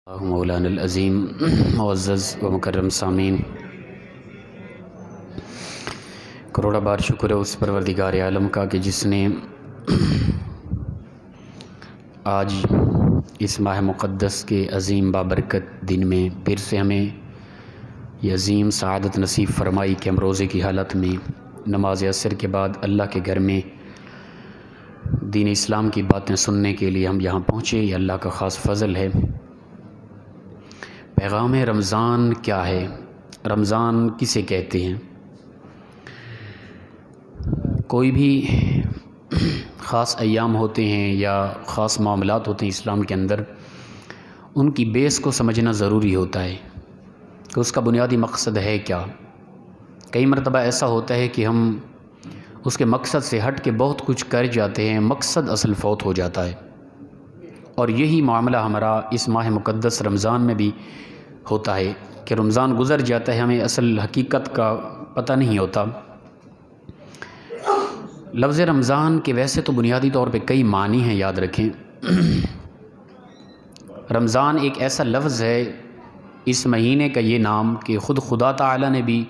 مولانا العظیم معزز و مکرم سامعین، کروڑا بار شکر ہے اس پروردگار عالم کا کہ جس نے آج اس ماہ مقدس کے عظیم بابرکت دن میں پھر سے ہمیں یہ عظیم سعادت نصیب فرمائی کہ ہم روزے کی حالت میں نماز عصر کے بعد اللہ کے گھر میں دین اسلام کی باتیں سننے کے لیے ہم یہاں پہنچے۔ یہ اللہ کا خاص فضل ہے۔ پیغام رمضان کیا ہے؟ رمضان کسے کہتے ہیں؟ کوئی بھی خاص ایام ہوتے ہیں یا خاص معاملات ہوتے ہیں اسلام کے اندر، ان کی بیس کو سمجھنا ضروری ہوتا ہے کہ اس کا بنیادی مقصد ہے کیا۔ کئی مرتبہ ایسا ہوتا ہے کہ ہم اس کے مقصد سے ہٹ کے بہت کچھ کر جاتے ہیں، مقصد اصل فوت ہو جاتا ہے۔ اور یہی معاملہ ہمارا اس ماہ مقدس رمضان میں بھی ہوتا ہے کہ رمضان گزر جاتا ہے، ہمیں اصل حقیقت کا پتہ نہیں ہوتا۔ لفظ رمضان کے ویسے تو بنیادی طور پہ کئی معنی ہیں، یاد رکھیں۔ رمضان ایک ایسا لفظ ہے، اس مہینے کا یہ نام کہ خود خدا تعالی نے بھی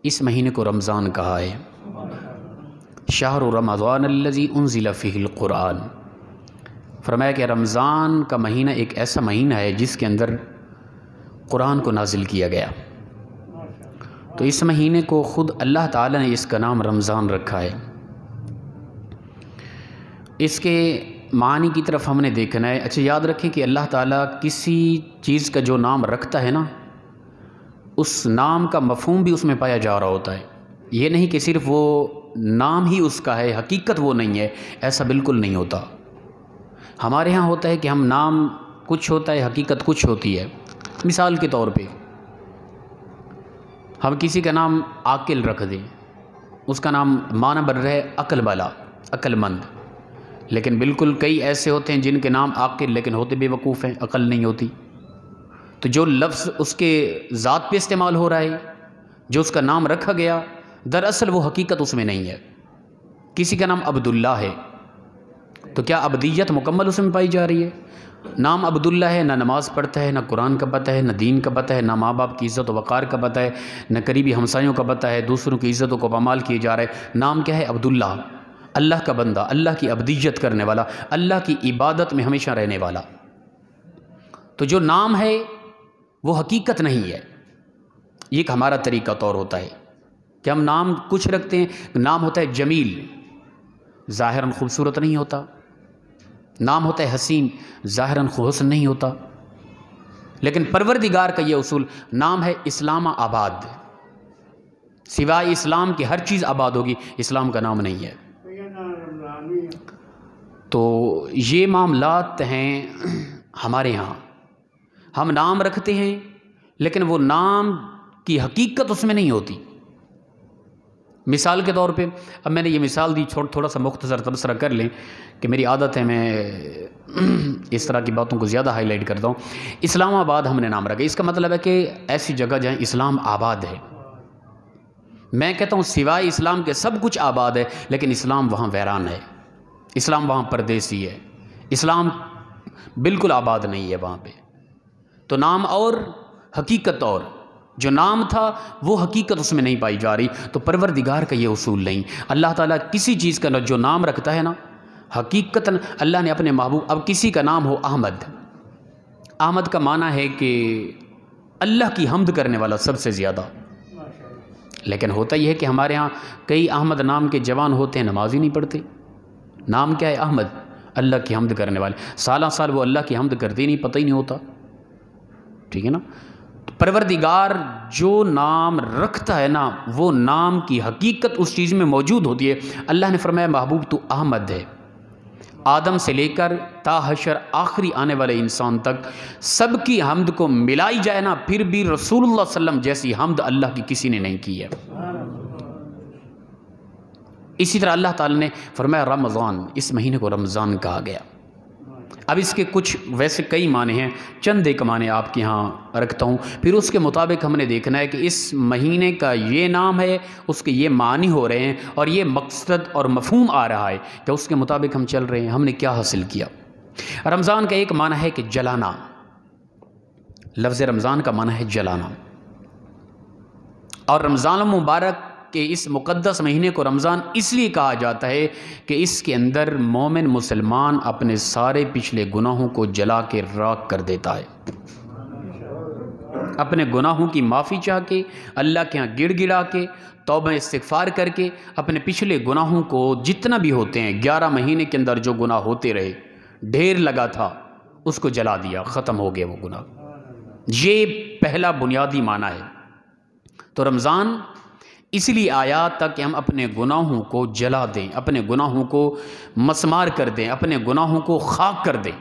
اس مہینے کو رمضان کہا ہے۔ شہر رمضان الذی انزل فیہ القرآن، فرمایا کہ رمضان کا مہینہ ایک ایسا مہینہ ہے جس کے اندر قرآن کو نازل کیا گیا۔ تو اس مہینے کو خود اللہ تعالیٰ نے اس کا نام رمضان رکھا ہے۔ اس کے معنی کی طرف ہم نے دیکھنا ہے۔ اچھا، یاد رکھیں کہ اللہ تعالیٰ کسی چیز کا جو نام رکھتا ہے نا، اس نام کا مفہوم بھی اس میں پایا جا رہا ہوتا ہے۔ یہ نہیں کہ صرف وہ نام ہی اس کا ہے، حقیقت وہ نہیں ہے، ایسا بالکل نہیں ہوتا۔ ہمارے ہاں ہوتا ہے کہ ہم نام کچھ ہوتا ہے، حقیقت کچھ ہوتی ہے۔ مثال کے طور پہ ہم کسی کا نام عاقل رکھ دیں، اس کا نام معنی بن رہا ہے عقل والا، عقل مند، لیکن بالکل کئی ایسے ہوتے ہیں جن کے نام عاقل لیکن ہوتے بے وقوف ہیں، عقل نہیں ہوتی۔ تو جو لفظ اس کے ذات پہ استعمال ہو رہا ہے، جو اس کا نام رکھا گیا، دراصل وہ حقیقت اس میں نہیں ہے۔ کسی کا نام عبداللہ ہے تو کیا ابدیت مکمل اس میں پائی جا رہی ہے؟ نام عبداللہ ہے، نہ نماز پڑھتا ہے، نہ قرآن کا پتہ ہے، نہ دین کا پتہ ہے، نہ ماں باپ کی عزت و وقار کا پتہ ہے، نہ قریبی ہمسایوں کا پتہ ہے، دوسروں کی عزت و کو پامال کیے جا رہے ہیں۔ نام کیا ہے؟ عبداللہ، اللہ کا بندہ، اللہ کی عبدیت کرنے والا، اللہ کی عبادت میں ہمیشہ رہنے والا۔ تو جو نام ہے وہ حقیقت نہیں ہے۔ یہ ایک ہمارا طریقہ طور ہوتا ہے کہ ہم نام کچھ رکھتے ہیں۔ نام ہوتا ہے جمیل، ظاہراً خوبصورت نہیں ہوتا۔ نام ہوتا ہے حسین، ظاہراً حسن نہیں ہوتا۔ لیکن پروردگار کا یہ اصول، نام ہے اسلام آباد، سوائے اسلام کی ہر چیز آباد ہوگی، اسلام کا نام نہیں ہے۔ تو یہ معاملات ہیں ہمارے ہاں، ہم نام رکھتے ہیں لیکن وہ نام کی حقیقت اس میں نہیں ہوتی۔ مثال کے طور پہ اب میں نے یہ مثال دی، تھوڑا سا مختصر تبصرہ کر لیں کہ میری عادت ہے میں اس طرح کی باتوں کو زیادہ ہائی لائٹ کرتا ہوں۔ اسلام آباد ہم نے نام رکھا، اس کا مطلب ہے کہ ایسی جگہ جہاں اسلام آباد ہے۔ میں کہتا ہوں سوائے اسلام کے سب کچھ آباد ہے، لیکن اسلام وہاں ویران ہے، اسلام وہاں پردیسی ہے، اسلام بالکل آباد نہیں ہے وہاں پہ۔ تو نام اور حقیقت اور، جو نام تھا وہ حقیقت اس میں نہیں پائی جا رہی۔ تو پروردگار کا یہ اصول نہیں۔ اللہ تعالیٰ کسی چیز کا جو نام رکھتا ہے نا، حقیقتاً اللہ نے اپنے محبوب، اب کسی کا نام ہو احمد، احمد کا معنی ہے کہ اللہ کی حمد کرنے والا سب سے زیادہ۔ لیکن ہوتا یہ ہے کہ ہمارے ہاں کئی احمد نام کے جوان ہوتے ہیں، نماز ہی نہیں پڑھتے۔ نام کیا ہے؟ احمد، اللہ کی حمد کرنے والے، سالہ سال وہ اللہ کی حمد کرتے ہی نہیں، پتہ ہی نہیں ہوتا۔ ٹھیک ہے نا؟ پروردگار جو نام رکھتا ہے نا، وہ نام کی حقیقت اس چیز میں موجود ہوتی ہے۔ اللہ نے فرمایا محبوب تو احمد ہے، آدم سے لے کر تا حشر آخری آنے والے انسان تک سب کی حمد کو ملائی جائے نا، پھر بھی رسول اللہ صلی اللہ علیہ وسلم جیسی حمد اللہ کی کسی نے نہیں کی ہے۔ اسی طرح اللہ تعالی نے فرمایا رمضان، اس مہینے کو رمضان کہا گیا۔ اب اس کے کچھ ویسے کئی معنی ہیں، چند ایک معنی آپ کے ہاں رکھتا ہوں، پھر اس کے مطابق ہم نے دیکھنا ہے کہ اس مہینے کا یہ نام ہے، اس کے یہ معنی ہو رہے ہیں اور یہ مقصد اور مفہوم آ رہا ہے کہ اس کے مطابق ہم چل رہے ہیں، ہم نے کیا حاصل کیا۔ رمضان کا ایک معنی ہے کہ جلانا، لفظ رمضان کا معنی ہے جلانا، اور رمضان المبارک کے اس مقدس مہینے کو رمضان اس لیے کہا جاتا ہے کہ اس کے اندر مومن مسلمان اپنے سارے پچھلے گناہوں کو جلا کے راکھ کر دیتا ہے، اپنے گناہوں کی معافی چاہ کے، اللہ کے ہاں گڑ گڑا کے، توبہ استغفار کر کے، اپنے پچھلے گناہوں کو جتنا بھی ہوتے ہیں 11 مہینے کے اندر جو گناہ ہوتے رہے، ڈھیر لگا تھا، اس کو جلا دیا، ختم ہو گیا وہ گناہ۔ یہ پہلا بنیادی معنی ہے۔ تو رمضان اس لیے آیا تاکہ ہم اپنے گناہوں کو جلا دیں، اپنے گناہوں کو مسمار کر دیں، اپنے گناہوں کو خاک کر دیں،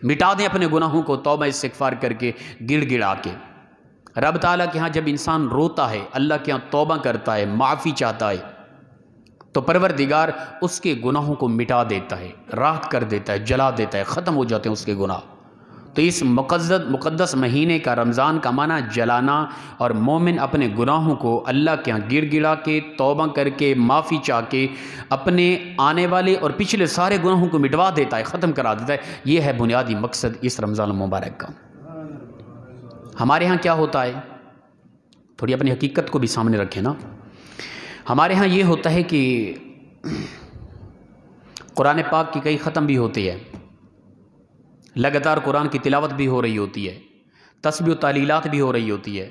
مٹا دیں اپنے گناہوں کو توبہ استغفار کر کے، گڑ گڑا کے۔ رب تعالیٰ کے ہاں جب انسان روتا ہے، اللہ کے ہاں توبہ کرتا ہے، معافی چاہتا ہے، تو پروردگار اس کے گناہوں کو مٹا دیتا ہے، راکھ کر دیتا ہے، جلا دیتا ہے، ختم ہو جاتے ہیں اس کے گناہ۔ تو اس مقدس مہینے کا رمضان کا معنی جلانا، اور مومن اپنے گناہوں کو اللہ کے ہاں گڑ گڑا کے، توبہ کر کے، معافی چاہ کے، اپنے آنے والے اور پچھلے سارے گناہوں کو مٹوا دیتا ہے، ختم کرا دیتا ہے۔ یہ ہے بنیادی مقصد اس رمضان المبارک کا۔ ہمارے ہاں کیا ہوتا ہے، تھوڑی اپنی حقیقت کو بھی سامنے رکھیں نا۔ ہمارے ہاں یہ ہوتا ہے کہ قرآن پاک کی کئی ختم بھی ہوتی ہے، لگاتار قرآن کی تلاوت بھی ہو رہی ہوتی ہے، تسبیح و تعلیلات بھی ہو رہی ہوتی ہے،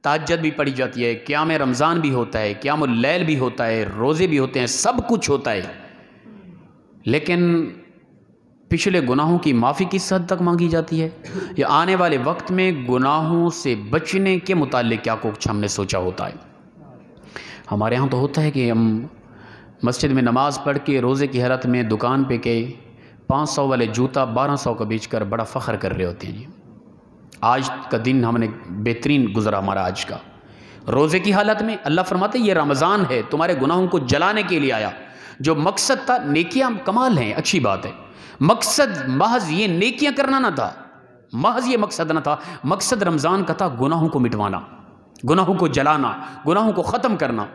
تہجد بھی پڑھی جاتی ہے، قیام رمضان بھی ہوتا ہے، قیام اللیل بھی ہوتا ہے، روزے بھی ہوتے ہیں، سب کچھ ہوتا ہے، لیکن پچھلے گناہوں کی معافی کس حد تک مانگی جاتی ہے، یا آنے والے وقت میں گناہوں سے بچنے کے متعلق کیا کچھ ہم نے سوچا ہوتا ہے۔ ہمارے ہاں تو ہوتا ہے کہ ہم مسجد میں نماز پڑھ کے روزے کی حالت میں دکان پہ گئے، 500 والے جوتا 1200 کا بیچ کر بڑا فخر کر رہے ہوتے ہیں جی، آج کا دن ہم نے بہترین گزرا ہمارا آج کا۔ روزے کی حالت میں اللہ فرماتے ہیں یہ رمضان ہے، تمہارے گناہوں کو جلانے کے لیے آیا۔ جو مقصد تھا، نیکیاں کمال ہیں، اچھی بات ہے، مقصد محض یہ نیکیاں کرنا نہ تھا، محض یہ مقصد نہ تھا، مقصد رمضان کا تھا گناہوں کو مٹوانا، گناہوں کو جلانا، گناہوں کو ختم کرنا۔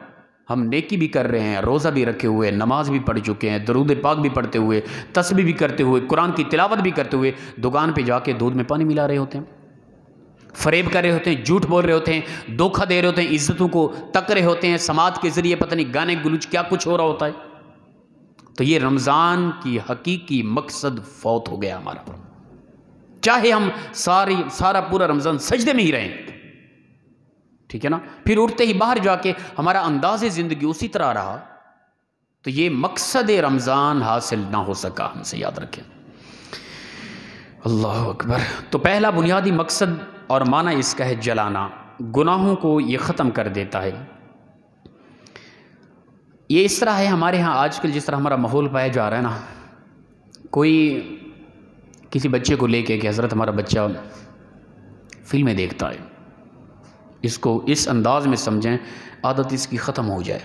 ہم نیکی بھی کر رہے ہیں، روزہ بھی رکھے ہوئے، نماز بھی پڑھ چکے ہیں، درود پاک بھی پڑھتے ہوئے، تسبیح بھی کرتے ہوئے، قرآن کی تلاوت بھی کرتے ہوئے، دکان پہ جا کے دودھ میں پانی ملا رہے ہوتے ہیں، فریب کر رہے ہوتے ہیں، جھوٹ بول رہے ہوتے ہیں، دھوکہ دے رہے ہوتے ہیں، عزتوں کو تک رہے ہوتے ہیں، سماعت کے ذریعے پتہ نہیں گانے گلوچ کیا کچھ ہو رہا ہوتا ہے۔ تو یہ رمضان کی حقیقی مقصد فوت ہو گیا ہمارا، چاہے ہم سارا پورا رمضان سجدے میں ہی رہیں، ٹھیک ہے نا، پھر اٹھتے ہی باہر جا کے ہمارا انداز زندگی اسی طرح رہا، تو یہ مقصد رمضان حاصل نہ ہو سکا، ہم سے یاد رکھیں۔ اللہ اکبر۔ تو پہلا بنیادی مقصد اور معنی اس کا ہے جلانا، گناہوں کو یہ ختم کر دیتا ہے۔ یہ اس طرح ہے ہمارے ہاں آج کل جس طرح ہمارا ماحول پایا جا رہا ہے نا، کوئی کسی بچے کو لے کے کہ حضرت ہمارا بچہ فلمیں دیکھتا ہے، اس کو اس انداز میں سمجھیں عادت اس کی ختم ہو جائے،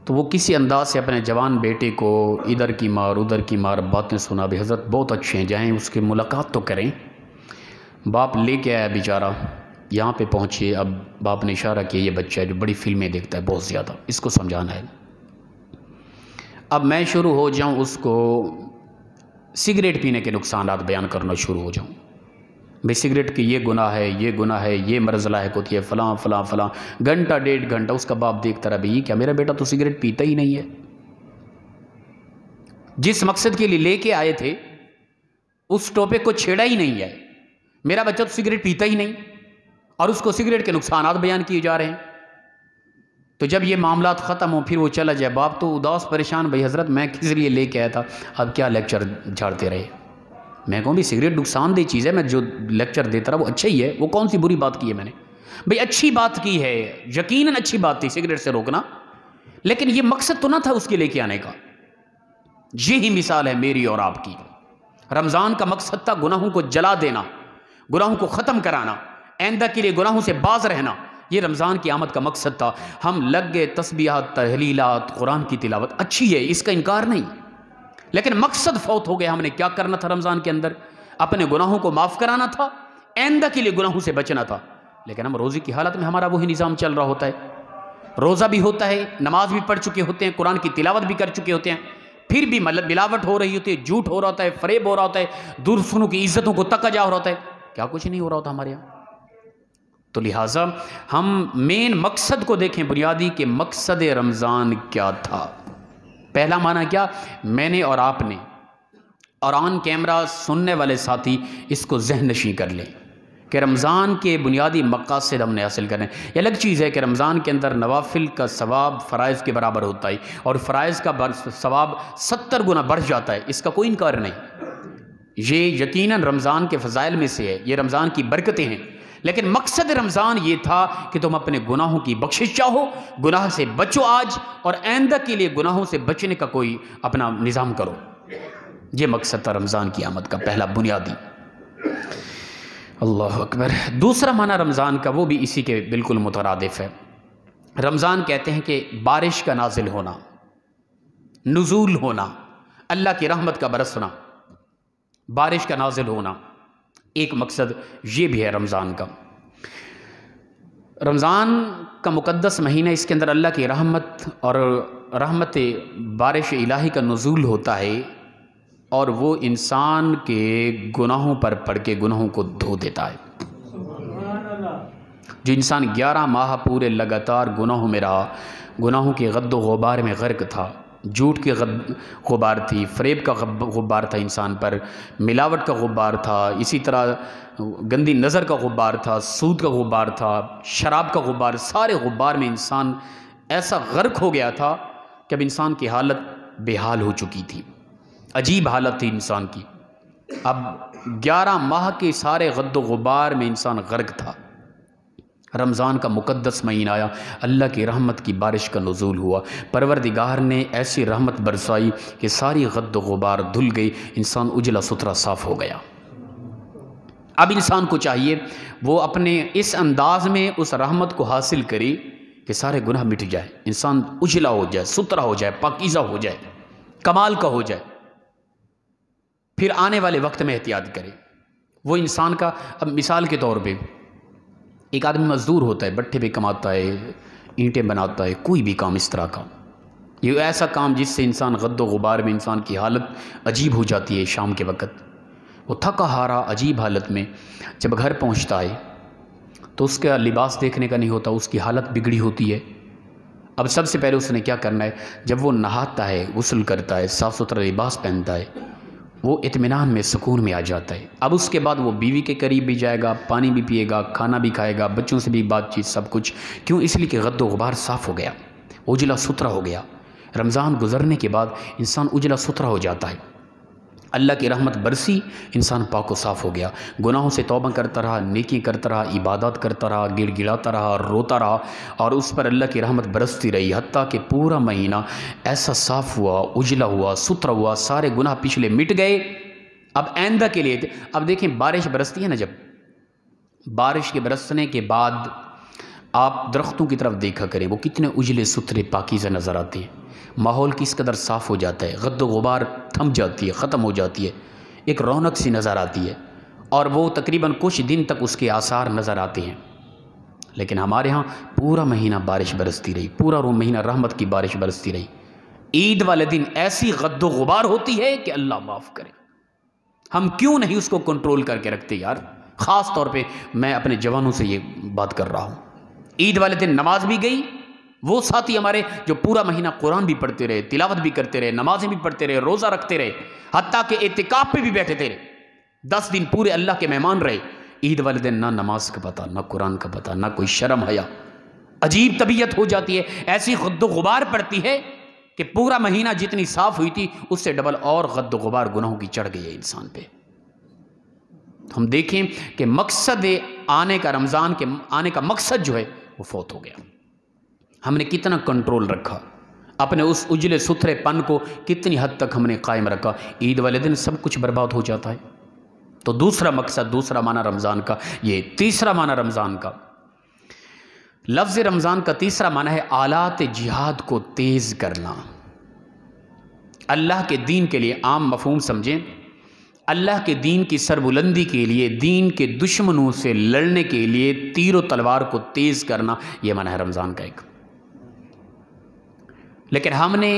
تو وہ کسی انداز سے اپنے جوان بیٹے کو ادھر کی مار ادھر کی مار باتیں سنا، بھی حضرت بہت اچھے ہیں، جائیں اس کی ملاقات تو کریں۔ باپ لے کے آیا بیچارہ، یہاں پہ پہنچے، اب باپ نے اشارہ کیا یہ بچہ ہے جو بڑی فلمیں دیکھتا ہے بہت زیادہ، اس کو سمجھانا ہے۔ اب میں شروع ہو جاؤں اس کو سگریٹ پینے کے نقصانات بیان کرنا شروع ہو جاؤں، بھئی سگریٹ کی یہ گناہ ہے، یہ گناہ ہے، یہ مرض لاحق ہوتی ہے، فلاں فلاں فلاں، گھنٹہ ڈیڑھ گھنٹہ اس کا باپ دیکھتا رہا، بھئی کیا میرا بیٹا تو سگریٹ پیتا ہی نہیں ہے، جس مقصد کے لیے لے کے آئے تھے اس ٹاپک کو چھیڑا ہی نہیں ہے، میرا بچہ تو سگریٹ پیتا ہی نہیں، اور اس کو سگریٹ کے نقصانات بیان کیے جا رہے ہیں۔ تو جب یہ معاملات ختم ہوں پھر وہ چلا جائے، باپ تو اداس پریشان، بھئی حضرت میں کس لیے لے کے آیا تھا، اب کیا لیکچر جھاڑتے رہے۔ میں کہوں بھی سگریٹ نقصان دہ چیز ہے، میں جو لیکچر دیتا رہا وہ اچھا ہی ہے، وہ کون سی بری بات کی ہے میں نے، بھئی اچھی بات کی ہے، یقیناً اچھی بات تھی سگریٹ سے روکنا، لیکن یہ مقصد تو نہ تھا اس کے لے کے آنے کا۔ یہی مثال ہے میری اور آپ کی، رمضان کا مقصد تھا گناہوں کو جلا دینا، گناہوں کو ختم کرانا، آئندہ کے لیے گناہوں سے باز رہنا، یہ رمضان کی آمد کا مقصد تھا۔ ہم لگ گئے تسبیحات، تحلیلات، قرآن کی تلاوت اچھی ہے، اس کا انکار نہیں، لیکن مقصد فوت ہو گیا۔ ہم نے کیا کرنا تھا رمضان کے اندر؟ اپنے گناہوں کو معاف کرانا تھا، آئندہ کے لیے گناہوں سے بچنا تھا، لیکن ہم روزے کی حالت میں ہمارا وہی نظام چل رہا ہوتا ہے، روزہ بھی ہوتا ہے، نماز بھی پڑھ چکے ہوتے ہیں، قرآن کی تلاوت بھی کر چکے ہوتے ہیں، پھر بھی ملاوٹ ہو رہی ہوتی ہے، جھوٹ ہو رہا ہوتا ہے، فریب ہو رہا ہوتا ہے، دوسروں کی عزتوں کو تکا جا ہو رہا ہوتا ہے کیا کچھ نہیں ہو رہا ہوتا ہمارے یہاں؟ تو لہٰذا ہم مین مقصد کو دیکھیں بنیادی کہ مقصد رمضان کیا تھا۔ پہلا معنی کیا؟ میں نے اور آپ نے اور آن کیمرہ سننے والے ساتھی اس کو ذہن نشین کر لیں کہ رمضان کے بنیادی مقاصد ہم نے حاصل کرنے۔ یہ الگ چیز ہے کہ رمضان کے اندر نوافل کا ثواب فرائض کے برابر ہوتا ہے اور فرائض کا ثواب 70 گنا بڑھ جاتا ہے، اس کا کوئی انکار نہیں، یہ یقیناً رمضان کے فضائل میں سے ہے، یہ رمضان کی برکتیں ہیں۔ لیکن مقصد رمضان یہ تھا کہ تم اپنے گناہوں کی بخشش چاہو، گناہ سے بچو آج، اور آئندہ کے لیے گناہوں سے بچنے کا کوئی اپنا نظام کرو۔ یہ مقصد تھا رمضان کی آمد کا پہلا بنیادی۔ اللہ اکبر۔ دوسرا معنی رمضان کا وہ بھی اسی کے بالکل مترادف ہے۔ رمضان کہتے ہیں کہ بارش کا نازل ہونا، نزول ہونا، اللہ کی رحمت کا برسنا، بارش کا نازل ہونا، ایک مقصد یہ بھی ہے رمضان کا۔ رمضان کا مقدس مہینہ، اس کے اندر اللہ کی رحمت اور رحمت بارش الہی کا نزول ہوتا ہے، اور وہ انسان کے گناہوں پر پڑ کے گناہوں کو دھو دیتا ہے۔ جو انسان 11 ماہ پورے لگاتار گناہوں میں رہا، گناہوں کے غد و غبار میں غرق تھا، جھوٹ کے غبار تھی، فریب کا غبار تھا انسان پر، ملاوٹ کا غبار تھا، اسی طرح گندی نظر کا غبار تھا، سود کا غبار تھا، شراب کا غبار، سارے غبار میں انسان ایسا غرق ہو گیا تھا کہ اب انسان کی حالت بے حال ہو چکی تھی، عجیب حالت تھی انسان کی۔ اب 11 ماہ کے سارے غد و غبار میں انسان غرق تھا۔ رمضان کا مقدس مہینہ آیا، اللہ کی رحمت کی بارش کا نزول ہوا، پروردگار نے ایسی رحمت برسائی کہ ساری غد و غبار دھل گئی، انسان اجلا ستھرا صاف ہو گیا۔ اب انسان کو چاہیے وہ اپنے اس انداز میں اس رحمت کو حاصل کرے کہ سارے گناہ مٹ جائے، انسان اجلا ہو جائے، ستھرا ہو جائے، پاکیزہ ہو جائے، کمال کا ہو جائے، پھر آنے والے وقت میں احتیاط کرے۔ وہ انسان کا، اب مثال کے طور پہ ایک آدمی مزدور ہوتا ہے، بٹھے پہ کماتا ہے، اینٹیں بناتا ہے، کوئی بھی کام اس طرح کا، یہ ایسا کام جس سے انسان غد و غبار میں انسان کی حالت عجیب ہو جاتی ہے۔ شام کے وقت وہ تھکا ہارا عجیب حالت میں جب گھر پہنچتا ہے تو اس کا لباس دیکھنے کا نہیں ہوتا، اس کی حالت بگڑی ہوتی ہے۔ اب سب سے پہلے اس نے کیا کرنا ہے؟ جب وہ نہاتا ہے، غسل کرتا ہے، صاف ستھرا لباس پہنتا ہے، وہ اطمینان میں، سکون میں آ جاتا ہے۔ اب اس کے بعد وہ بیوی کے قریب بھی جائے گا، پانی بھی پیے گا، کھانا بھی کھائے گا، بچوں سے بھی بات چیت، سب کچھ۔ کیوں؟ اس لیے کہ غد و غبار صاف ہو گیا، اجلا ستھرا ہو گیا۔ رمضان گزرنے کے بعد انسان اجلا ستھرا ہو جاتا ہے، اللہ کی رحمت برسی، انسان پاک و صاف ہو گیا، گناہوں سے توبہ کرتا رہا، نیکی کرتا رہا، عبادات کرتا رہا، گڑ گڑاتا رہا، روتا رہا، اور اس پر اللہ کی رحمت برستی رہی، حتیٰ کہ پورا مہینہ ایسا صاف ہوا، اجلا ہوا، ستھرا ہوا، سارے گناہ پچھلے مٹ گئے۔ اب آئندہ کے لیے، اب دیکھیں بارش برستی ہے نا، جب بارش کے برسنے کے بعد آپ درختوں کی طرف دیکھا کریں، وہ کتنے اجلے ستھرے پاکیزہ نظر آتے ہیں، ماحول کس قدر صاف ہو جاتا ہے، غد و غبار تھم جاتی ہے، ختم ہو جاتی ہے، ایک رونق سی نظر آتی ہے، اور وہ تقریباً کچھ دن تک اس کے آثار نظر آتے ہیں۔ لیکن ہمارے ہاں پورا مہینہ بارش برستی رہی، پورا مہینہ رحمت کی بارش برستی رہی۔ عید والے دن ایسی غد و غبار ہوتی ہے کہ اللہ معاف کرے، ہم کیوں نہیں اس کو کنٹرول کر کے رکھتے یار؟ خاص طور پہ میں اپنے جوانوں سے یہ بات کر رہا ہوں۔ عید والے دن نماز بھی گئی، وہ ساتھی ہمارے جو پورا مہینہ قرآن بھی پڑھتے رہے، تلاوت بھی کرتے رہے، نمازیں بھی پڑھتے رہے، روزہ رکھتے رہے، حتیٰ کہ اعتکاف پہ بھی بیٹھے تھے، 10 دن پورے اللہ کے مہمان رہے۔ عید والے دن نہ نماز کا پتہ، نہ قرآن کا پتہ، نہ کوئی شرم حیا، عجیب طبیعت ہو جاتی ہے، ایسی غد و غبار پڑتی ہے کہ پورا مہینہ جتنی صاف ہوئی تھی اس سے ڈبل اور غد و غبار گناہوں کی چڑھ گئی ہے انسان پہ۔ ہم دیکھیں کہ مقصد آنے کا، رمضان کے آنے کا مقصد جو ہے وہ فوت ہو گیا۔ ہم نے کتنا کنٹرول رکھا، اپنے اس اجلے ستھرے پن کو کتنی حد تک ہم نے قائم رکھا، عید والے دن سب کچھ برباد ہو جاتا ہے۔ تو دوسرا مقصد، دوسرا معنی رمضان کا یہ۔ تیسرا معنی رمضان کا، لفظ رمضان کا تیسرا معنی ہے آلات جہاد کو تیز کرنا۔ اللہ کے دین کے لیے، عام مفہوم سمجھیں، اللہ کے دین کی سربلندی کے لیے، دین کے دشمنوں سے لڑنے کے لیے تیر و تلوار کو تیز کرنا، یہ معنی ہے رمضان کا ایک۔ لیکن ہم نے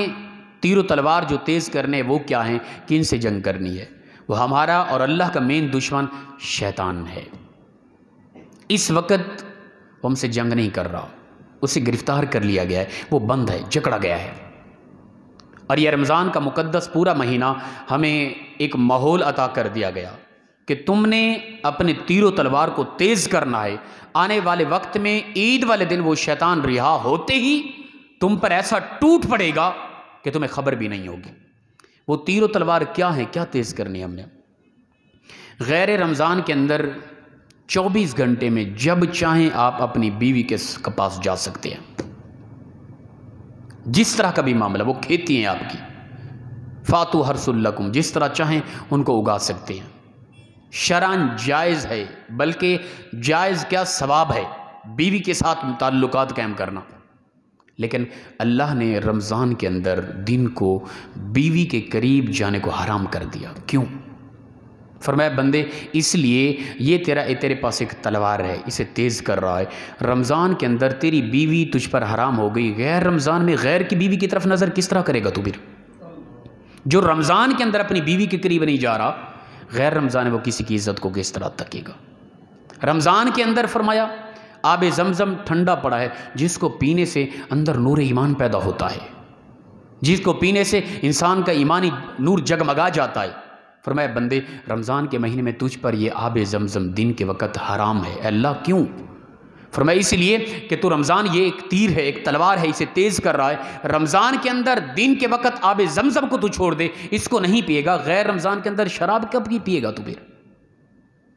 تیر و تلوار جو تیز کرنے وہ کیا ہیں، کن سے جنگ کرنی ہے؟ وہ ہمارا اور اللہ کا مین دشمن شیطان ہے۔ اس وقت وہ ہم سے جنگ نہیں کر رہا، اسے گرفتار کر لیا گیا ہے، وہ بند ہے، جکڑا گیا ہے۔ اور یہ رمضان کا مقدس پورا مہینہ ہمیں ایک ماحول عطا کر دیا گیا کہ تم نے اپنے تیر و تلوار کو تیز کرنا ہے۔ آنے والے وقت میں عید والے دن وہ شیطان رہا ہوتے ہی تم پر ایسا ٹوٹ پڑے گا کہ تمہیں خبر بھی نہیں ہوگی۔ وہ تیر و تلوار کیا ہیں، کیا تیز کرنی ہم نے؟ غیر رمضان کے اندر 24 گھنٹے میں جب چاہیں آپ اپنی بیوی کے پاس جا سکتے ہیں، جس طرح کا بھی معاملہ، وہ کھیتی ہیں آپ کی، فاتو حرث لکم، جس طرح چاہیں ان کو اگا سکتے ہیں۔ شرعاً جائز ہے، بلکہ جائز کیا ثواب ہے بیوی کے ساتھ تعلقات قائم کرنا، لیکن اللہ نے رمضان کے اندر دن کو بیوی کے قریب جانے کو حرام کر دیا۔ کیوں؟ فرمایا بندے اس لیے یہ تیرے پاس ایک تلوار ہے، اسے تیز کر رہا ہے۔ رمضان کے اندر تیری بیوی تجھ پر حرام ہو گئی، غیر رمضان میں غیر کی بیوی کی طرف نظر کس طرح کرے گا تو؟ پھر جو رمضان کے اندر اپنی بیوی کے قریب نہیں جا رہا، غیر رمضان میں وہ کسی کی عزت کو کس طرح تکے گا؟ رمضان کے اندر فرمایا آب زمزم ٹھنڈا پڑا ہے، جس کو پینے سے اندر نور ایمان پیدا ہوتا ہے، جس کو پینے سے انسان کا ایمانی نور جگمگا جاتا ہے۔ فرمایا بندے رمضان کے مہینے میں تجھ پر یہ آب زمزم دن کے وقت حرام ہے۔ اے اللہ کیوں؟ فرمایا اس لیے کہ تو رمضان یہ ایک تیر ہے، ایک تلوار ہے، اسے تیز کر رہا ہے۔ رمضان کے اندر دن کے وقت آب زمزم کو تو چھوڑ دے، اس کو نہیں پیے گا، غیر رمضان کے اندر شراب کب کی پیے گا تو؟ پھر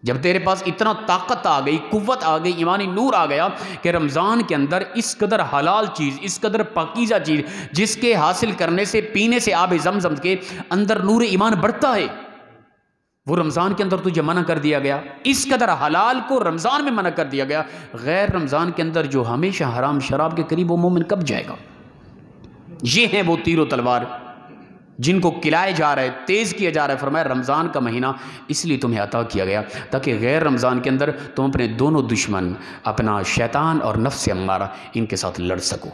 جب تیرے پاس اتنا طاقت آ گئی، قوت آ گئی، ایمانی نور آ گیا کہ رمضان کے اندر اس قدر حلال چیز، اس قدر پاکیزہ چیز، جس کے حاصل کرنے سے، پینے سے آب زمزم کے اندر نور ایمان بڑھتا ہے، وہ رمضان کے اندر تجھے منع کر دیا گیا۔ اس قدر حلال کو رمضان میں منع کر دیا گیا، غیر رمضان کے اندر جو ہمیشہ حرام شراب کے قریب، وہ مومن کب جائے گا؟ یہ ہیں وہ تیر و تلوار جن کو کھلائے جا رہا ہے، تیز کیا جا رہا ہے۔ فرمایا رمضان کا مہینہ اس لیے تمہیں عطا کیا گیا تاکہ غیر رمضان کے اندر تم اپنے دونوں دشمن، اپنا شیطان اور نفس امارہ، ان کے ساتھ لڑ سکو۔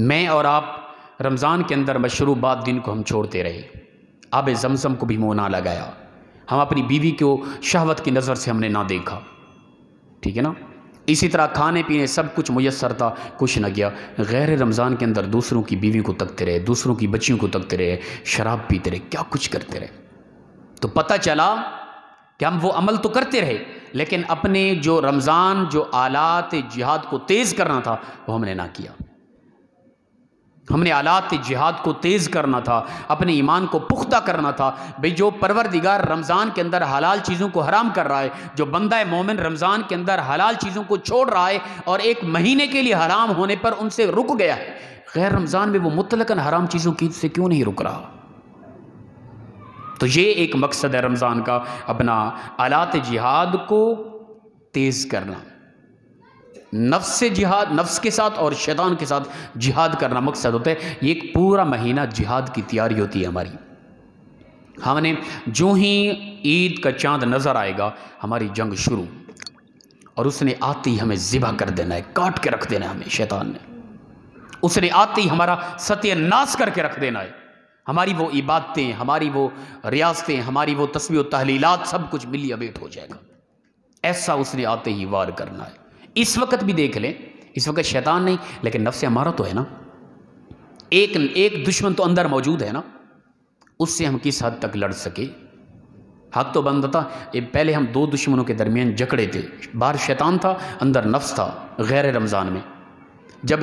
میں اور آپ رمضان کے اندر مشروبات دن کو ہم چھوڑتے رہے، آب زمزم کو بھی منہ نہ لگایا، ہم اپنی بیوی کو شہوت کی نظر سے ہم نے نہ دیکھا، ٹھیک ہے نا؟ اسی طرح کھانے پینے سب کچھ میسر تھا، کچھ نہ کیا۔ غیر رمضان کے اندر دوسروں کی بیوی کو تکتے رہے، دوسروں کی بچیوں کو تکتے رہے، شراب پیتے رہے، کیا کچھ کرتے رہے۔ تو پتہ چلا کہ ہم وہ عمل تو کرتے رہے، لیکن اپنے جو رمضان جو آلات جہاد کو تیز کرنا تھا وہ ہم نے نہ کیا۔ ہم نے آلات جہاد کو تیز کرنا تھا، اپنے ایمان کو پختہ کرنا تھا۔ بھئی جو پروردگار رمضان کے اندر حلال چیزوں کو حرام کر رہا ہے، جو بندہ مومن رمضان کے اندر حلال چیزوں کو چھوڑ رہا ہے اور ایک مہینے کے لیے حرام ہونے پر ان سے رک گیا ہے، غیر رمضان میں وہ مطلقاً حرام چیزوں کی سے کیوں نہیں رک رہا؟ تو یہ ایک مقصد ہے رمضان کا، اپنا آلات جہاد کو تیز کرنا، نفس سے جہاد، نفس کے ساتھ اور شیطان کے ساتھ جہاد کرنا مقصد ہوتا ہے۔ یہ ایک پورا مہینہ جہاد کی تیاری ہوتی ہے ہماری۔ ہم نے جو ہی عید کا چاند نظر آئے گا ہماری جنگ شروع، اور اس نے آتے ہی ہمیں ذبح کر دینا ہے، کاٹ کے رکھ دینا ہے ہمیں شیطان نے، اس نے آتے ہی ہمارا ستیہ ناش کر کے رکھ دینا ہے۔ ہماری وہ عبادتیں، ہماری وہ ریاستیں، ہماری وہ تسبیح و تحلیلات سب کچھ ملی ابیٹ ہو جائے گا، ایسا اس نے آتے ہی وار کرنا ہے۔ اس وقت بھی دیکھ لیں، اس وقت شیطان نہیں لیکن نفس امارہ تو ہے نا، ایک دشمن تو اندر موجود ہے نا، اس سے ہم کس حد تک لڑ سکے؟ حق تو بنتا تھا، پہلے ہم دو دشمنوں کے درمیان جکڑے تھے، باہر شیطان تھا، اندر نفس تھا۔ غیر رمضان میں جب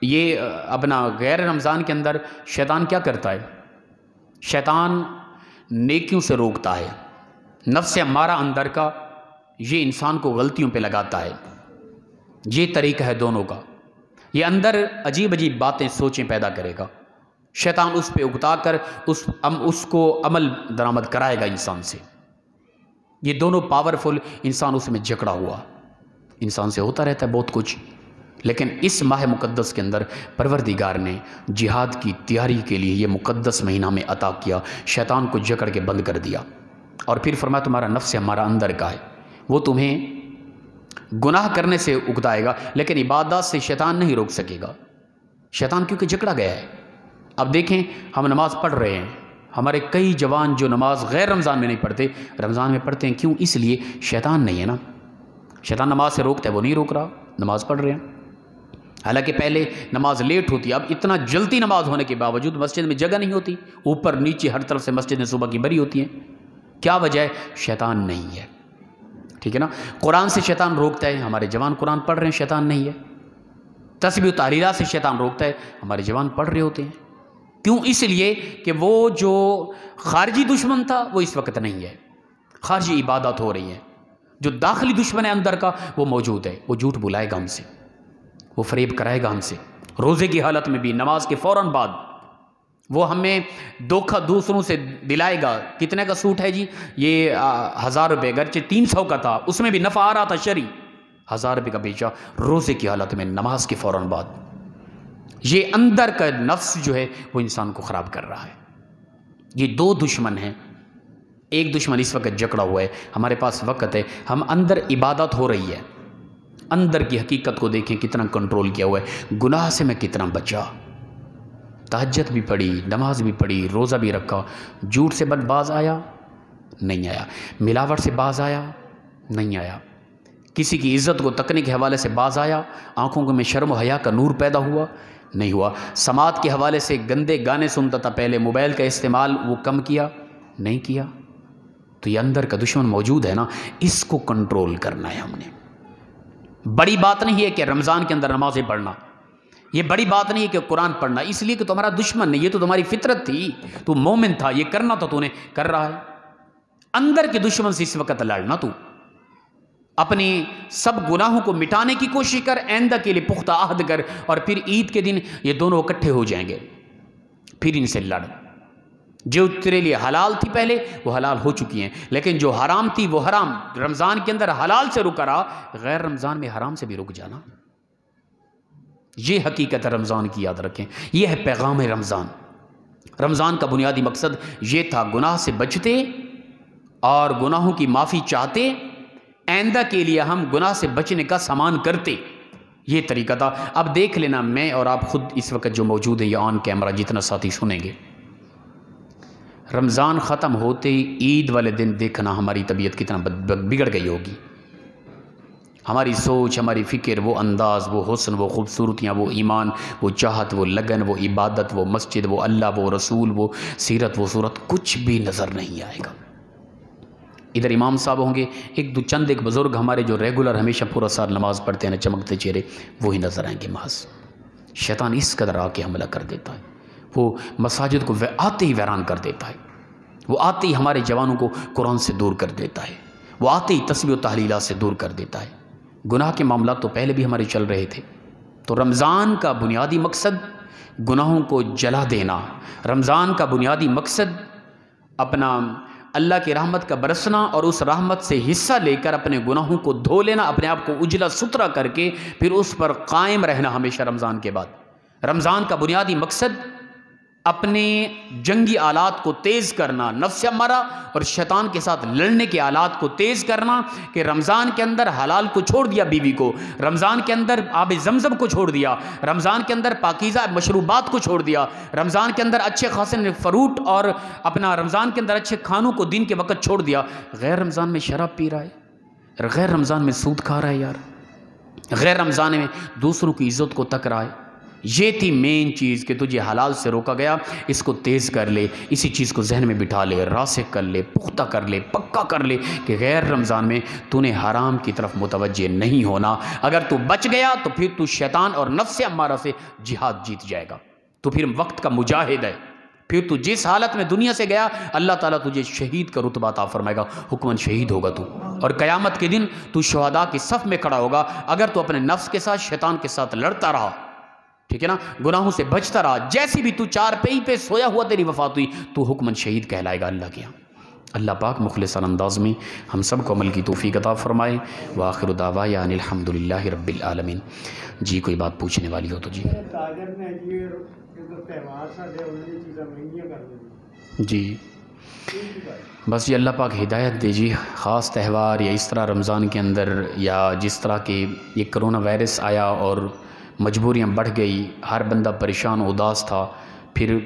یہ اپنا غیر رمضان کے اندر شیطان کیا کرتا ہے؟ شیطان نیکیوں سے روکتا ہے، نفس امارہ اندر کا یہ انسان کو غلطیوں پہ لگاتا ہے۔ یہ طریقہ ہے دونوں کا، یہ اندر عجیب عجیب باتیں، سوچیں پیدا کرے گا، شیطان اس پہ اکتا کر اس کو عمل درآمد کرائے گا انسان سے۔ یہ دونوں پاورفل، انسان اس میں جکڑا ہوا، انسان سے ہوتا رہتا ہے بہت کچھ، لیکن اس ماہ مقدس کے اندر پروردگار نے جہاد کی تیاری کے لیے یہ مقدس مہینہ میں عطا کیا، شیطان کو جکڑ کے بند کر دیا، اور پھر فرمایا تمہارا نفس ہمارا اندر کا ہے، وہ تمہیں گناہ کرنے سے اکتائے گا، لیکن عبادات سے شیطان نہیں روک سکے گا، شیطان کیونکہ جکڑا گیا ہے۔ اب دیکھیں ہم نماز پڑھ رہے ہیں، ہمارے کئی جوان جو نماز غیر رمضان میں نہیں پڑھتے، رمضان میں پڑھتے ہیں، کیوں؟ اس لیے شیطان نہیں ہے نا، شیطان نماز سے روکتا ہے، وہ نہیں روک رہا، نماز پڑھ رہے ہیں۔ حالانکہ پہلے نماز لیٹ ہوتی ہے، اب اتنا جلدی نماز ہونے کے باوجود مسجد میں جگہ نہیں ہوتی، اوپر نیچے ہر طرف سے مسجدیں صبح کی بھری ہوتی ہیں۔ کیا وجہ ہے؟ شیطان نہیں ہے، ٹھیک ہے نا۔ قرآن سے شیطان روکتا ہے، ہمارے جوان قرآن پڑھ رہے ہیں، شیطان نہیں ہے۔ تسبیح و تحلیلات سے شیطان روکتا ہے، ہمارے جوان پڑھ رہے ہوتے ہیں۔ کیوں؟ اس لیے کہ وہ جو خارجی دشمن تھا وہ اس وقت نہیں ہے، خارجی عبادت ہو رہی ہے۔ جو داخلی دشمن ہے اندر کا وہ موجود ہے، وہ جھوٹ بلائے گا ہم سے، وہ فریب کرائے گا ہم سے، روزے کی حالت میں بھی، نماز کے فوراً بعد وہ ہمیں دھوکہ دوسروں سے دلائے گا۔ کتنے کا سوٹ ہے جی؟ یہ 1000 روپے، اگرچہ 300 کا تھا، اس میں بھی نفع آ رہا تھا شرعی، 1000 روپے کا بیچا روزے کی حالت میں، نماز کے فوراً بعد۔ یہ اندر کا نفس جو ہے وہ انسان کو خراب کر رہا ہے۔ یہ دو دشمن ہیں، ایک دشمن اس وقت جکڑا ہوا ہے، ہمارے پاس وقت ہے، ہم اندر عبادت ہو رہی ہے، اندر کی حقیقت کو دیکھیں کتنا کنٹرول کیا ہوا ہے، گناہ سے میں کتنا بچا، تہجد بھی پڑھی، نماز بھی پڑھی، روزہ بھی رکھا، جھوٹ سے باز آیا؟ نہیں آیا۔ ملاوٹ سے باز آیا؟ نہیں آیا۔ کسی کی عزت کو تکنے کے حوالے سے باز آیا؟ آنکھوں میں شرم و حیا کا نور پیدا ہوا؟ نہیں ہوا۔ سماعت کے حوالے سے گندے گانے سنتا تھا پہلے، موبائل کا استعمال وہ کم کیا؟ نہیں کیا۔ تو یہ اندر کا دشمن موجود ہے نا، اس کو کنٹرول کرنا ہے ہم نے۔ بڑی بات نہیں ہے کہ رمضان کے اندر نمازیں پڑھنا، یہ بڑی بات نہیں ہے کہ قرآن پڑھنا، اس لیے کہ تمہارا دشمن نہیں، یہ تو تمہاری فطرت تھی، تو مومن تھا، یہ کرنا تھا، تو نے کر رہا ہے۔ اندر کے دشمن سے اس وقت لڑنا، تو اپنی سب گناہوں کو مٹانے کی کوشش کر، آئندہ کے لیے پختہ عہد کر، اور پھر عید کے دن یہ دونوں اکٹھے ہو جائیں گے، پھر ان سے لڑ۔ جو تیرے لیے حلال تھی پہلے وہ حلال ہو چکی ہیں، لیکن جو حرام تھی وہ حرام رمضان کے اندر حلال سے رکا رہا، غیر رمضان میں حرام سے بھی رک جانا۔ یہ حقیقت رمضان کی یاد رکھیں، یہ ہے پیغام رمضان۔ رمضان کا بنیادی مقصد یہ تھا، گناہ سے بچتے اور گناہوں کی معافی چاہتے، آئندہ کے لیے ہم گناہ سے بچنے کا سامان کرتے، یہ طریقہ تھا۔ اب دیکھ لینا، میں اور آپ خود اس وقت جو موجود ہے، یہ آن کیمرہ جتنا ساتھی سنیں گے، رمضان ختم ہوتے ہی عید والے دن دیکھنا ہماری طبیعت کتنا بگڑ گئی ہوگی، ہماری سوچ، ہماری فکر، وہ انداز، وہ حسن، وہ خوبصورتیاں، وہ ایمان، وہ چاہت، وہ لگن، وہ عبادت، وہ مسجد، وہ اللہ، وہ رسول، وہ سیرت، وہ صورت، کچھ بھی نظر نہیں آئے گا۔ ادھر امام صاحب ہوں گے، ایک بزرگ ہمارے جو ریگولر ہمیشہ پورا سال نماز پڑھتے ہیں نا، چمکتے چہرے، وہی نظر آئیں گے محض۔ شیطان اس قدر آ کے حملہ کر دیتا ہے، وہ مساجد کو آتے ہی ویران کر دیتا ہے، وہ آتے ہی ہمارے جوانوں کو قرآن سے دور کر دیتا ہے، وہ آتے ہی تسبیح و تحلیلات سے دور کر دیتا ہے۔ گناہ کے معاملات تو پہلے بھی ہمارے چل رہے تھے۔ تو رمضان کا بنیادی مقصد گناہوں کو جلا دینا، رمضان کا بنیادی مقصد اپنا اللہ کی رحمت کا برسنا، اور اس رحمت سے حصہ لے کر اپنے گناہوں کو دھو لینا، اپنے آپ کو اجلا ستھرا کر کے پھر اس پر قائم رہنا ہمیشہ رمضان کے بعد۔ رمضان کا بنیادی مقصد اپنے جنگی آلات کو تیز کرنا، نفس امارہ اور شیطان کے ساتھ لڑنے کے آلات کو تیز کرنا، کہ رمضان کے اندر حلال کو چھوڑ دیا بیوی کو، رمضان کے اندر آب زمزم کو چھوڑ دیا، رمضان کے اندر پاکیزہ مشروبات کو چھوڑ دیا، رمضان کے اندر اچھے خاصے فروٹ اور اپنا رمضان کے اندر اچھے کھانوں کو دن کے وقت چھوڑ دیا۔ غیر رمضان میں شراب پی رہا ہے، غیر رمضان میں سود کھا رہا ہے یار، غیر رمضان میں دوسروں کی عزت کو تک رہا ہے۔ یہ تھی مین چیز کہ تجھے حلال سے روکا گیا، اس کو تیز کر لے، اسی چیز کو ذہن میں بٹھا لے، راسخ کر لے، پختہ کر لے، پکا کر لے کہ غیر رمضان میں تو نے حرام کی طرف متوجہ نہیں ہونا۔ اگر تو بچ گیا تو پھر تو شیطان اور نفس امارہ سے جہاد جیت جائے گا، تو پھر وقت کا مجاہد ہے، پھر تو جس حالت میں دنیا سے گیا اللہ تعالیٰ تجھے شہید کا رتبہ عطا فرمائے گا، حکماً شہید ہوگا تو، اور قیامت کے دن تو شہداء کی صف میں کھڑا ہوگا۔ اگر تو اپنے نفس کے ساتھ، شیطان کے ساتھ لڑتا رہا، ٹھیک ہے نا، گناہوں سے بچتا رہا، جیسی بھی تو چار پئی پہ سویا ہوا تیری وفات ہوئی، تو حکماً شہید کہلائے گا اللہ کے یہاں۔ اللہ پاک مخلصانہ انداز میں ہم سب کو عمل کی توفیق عطا فرمائے۔ وآخر دعوانا ان الحمدللہ رب العالمین۔ جی کوئی بات پوچھنے والی ہو تو جی۔ جی بس یہ اللہ پاک ہدایت دے جی، خاص تہوار یا اس طرح رمضان کے اندر، یا جس طرح کہ یہ کرونا وائرس آیا اور مجبوریاں بڑھ گئی، ہر بندہ پریشان و اداس تھا، پھر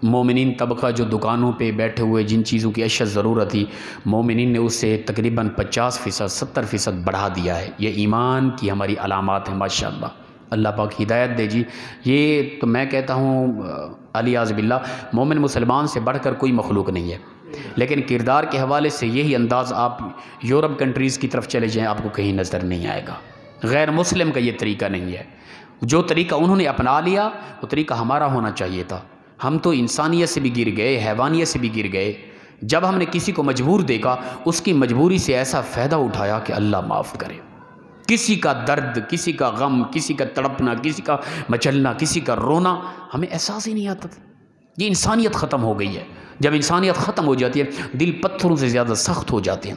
مومنین طبقہ جو دکانوں پہ بیٹھے ہوئے جن چیزوں کی اشد ضرورت تھی، مومنین نے اس سے تقریباً 50%، 70% بڑھا دیا ہے۔ یہ ایمان کی ہماری علامات ہیں ماشاءاللہ۔ اللہ پاک ہدایت دے جی۔ یہ تو میں کہتا ہوں علیاذ باللہ مومن مسلمان سے بڑھ کر کوئی مخلوق نہیں ہے، لیکن کردار کے حوالے سے یہی انداز آپ یورپ کنٹریز کی طرف چلے جائیں، آپ کو کہیں نظر نہیں آئے گا۔ غیر مسلم کا یہ طریقہ نہیں ہے۔ جو طریقہ انہوں نے اپنا لیا وہ طریقہ ہمارا ہونا چاہیے تھا۔ ہم تو انسانیت سے بھی گر گئے، حیوانیت سے بھی گر گئے۔ جب ہم نے کسی کو مجبور دیکھا، اس کی مجبوری سے ایسا فائدہ اٹھایا کہ اللہ معاف کرے۔ کسی کا درد، کسی کا غم، کسی کا تڑپنا، کسی کا مچلنا، کسی کا رونا ہمیں احساس ہی نہیں آتا تھا۔ یہ انسانیت ختم ہو گئی ہے۔ جب انسانیت ختم ہو جاتی ہے، دل پتھروں سے زیادہ سخت ہو جاتے ہیں۔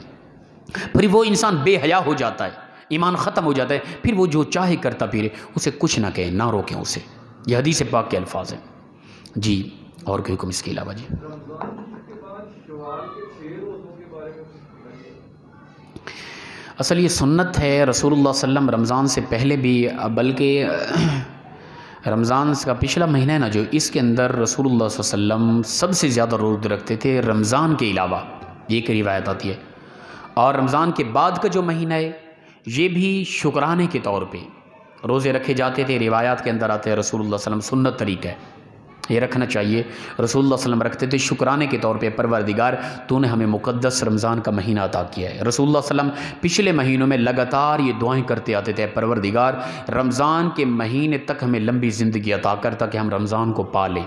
پھر وہ انسان بے حیا ہو جاتا ہے، ایمان ختم ہو جاتا ہے، پھر وہ جو چاہے کرتا پھرے، اسے کچھ نہ کہیں، نہ روکیں اسے۔ یہ حدیث پاک کے الفاظ ہیں جی۔ اور کوئی حکم اس کے علاوہ جی؟ اصل یہ سنت ہے، رسول اللہ صلی اللہ علیہ وسلم رمضان سے پہلے بھی، بلکہ رمضان کا پچھلا مہینہ ہے نا جو، اس کے اندر رسول اللہ صلی اللہ علیہ وسلم سب سے زیادہ روزے رکھتے تھے رمضان کے علاوہ، یہ ایک روایت آتی ہے۔ اور رمضان کے بعد کا جو مہینہ ہے یہ بھی شکرانے کے طور پہ روزے رکھے جاتے تھے۔ روایات کے اندر آتے ہیں رسول اللہ صلی اللہ علیہ وسلم، سنت طریقہ ہے، یہ رکھنا چاہیے۔ رسول اللہ صلی اللہ علیہ وسلم رکھتے تھے شکرانے کے طور پہ، پروردگار تو نے ہمیں مقدس رمضان کا مہینہ عطا کیا ہے۔ رسول اللہ صلی اللہ علیہ وسلم پچھلے مہینوں میں لگاتار یہ دعائیں کرتے آتے تھے، پروردگار رمضان کے مہینے تک ہمیں لمبی زندگی عطا کر تاکہ ہم رمضان کو پالیں۔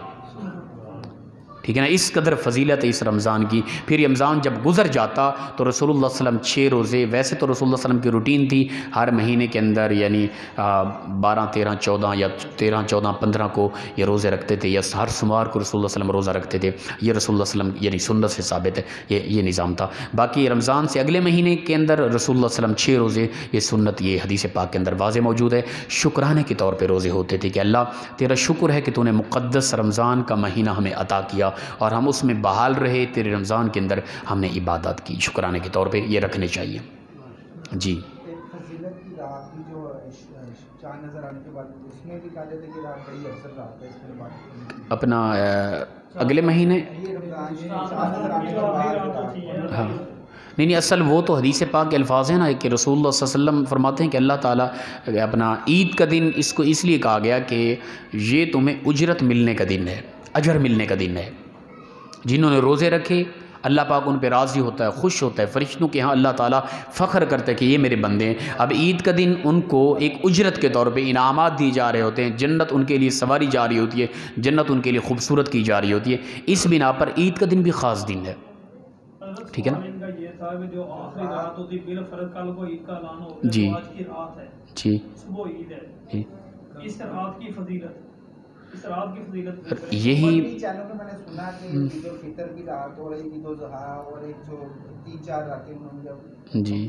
ٹھیک ہے نا، اس قدر فضیلت ہے اس رمضان کی۔ پھر رمضان جب گزر جاتا تو رسول اللہ صلی اللہ علیہ وسلم 6 روزے، ویسے تو رسول اللہ صلی اللہ علیہ وسلم کی روٹین تھی ہر مہینے کے اندر، یعنی 12، 13، 14 یا 13، 14، 15 کو یہ روزے رکھتے تھے، یا ہر سوموار کو رسول اللہ صلی اللہ علیہ وسلم روزہ رکھتے تھے۔ یہ رسول اللہ صلی اللہ علیہ وسلم یعنی سنت سے ثابت ہے، یہ نظام تھا۔ باقی رمضان سے اگلے مہینے کے اندر رسول اللہ صلی اللہ علیہ وسلم 6 روزے، یہ سنت، یہ حدیث پاک کے اندر واضح موجود ہے۔ شکرانے کے طور پہ روزے ہوتے تھے کہ اللہ تیرا شکر ہے کہ تو نے مقدس رمضان کا مہینہ ہمیں عطا کیا اور ہم اس میں بحال رہے، تیرے رمضان کے اندر ہم نے عبادت کی۔ شکرانے کے طور پہ یہ رکھنے چاہیے جی۔ اپنا اگلے مہینے ہاں نہیں اصل وہ تو حدیث پاک کے الفاظ ہیں نا کہ رسول اللہ صلی اللہ علیہ وسلم فرماتے ہیں کہ اللہ تعالیٰ اپنا عید کا دن اس کو اس لیے کہا گیا کہ یہ تمہیں اجرت ملنے کا دن ہے، اجر ملنے کا دن ہے۔ جنہوں نے روزے رکھے اللہ پاک ان پہ راضی ہوتا ہے، خوش ہوتا ہے، فرشتوں کے ہاں اللہ تعالیٰ فخر کرتا ہے کہ یہ میرے بندے ہیں۔ اب عید کا دن ان کو ایک اجرت کے طور پہ انعامات دیے جا رہے ہوتے ہیں، جنت ان کے لیے سواری جا رہی ہوتی ہے، جنت ان کے لیے خوبصورت کی جا رہی ہوتی ہے۔ اس بنا پر عید کا دن بھی خاص دن ہے، ٹھیک ہے نا جی جی جی۔ یہی جی